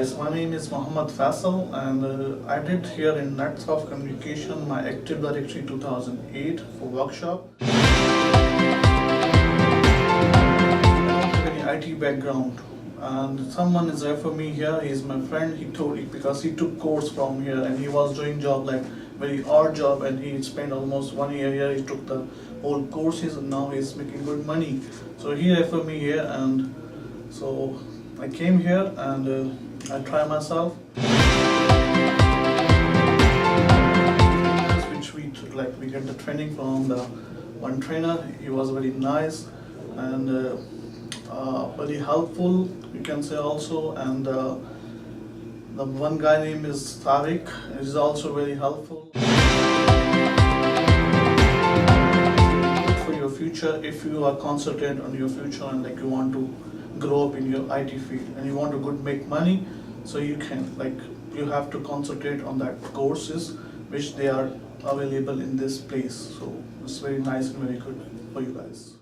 guys, my name is Mohammad Faisal, and I did here in NetSoft Communication my Active Directory 2008 for workshop. I don't have any IT background, and someone is referring me here. He's my friend. He told me because he took course from here and he was doing job like very odd job, and he spent almost 1 year here. He took the whole courses and now he's making good money. So he referred me here, and so I came here and I try myself. Which we get the training from the one trainer. He was very nice and very helpful, you can say also. And the one guy name is Tariq. Is also very helpful. For your future, if you are concentrated on your future and like you want to grow up in your IT field and you want to make money, so you have to concentrate on that courses which they are available in this place. So it's very nice and very good for you guys.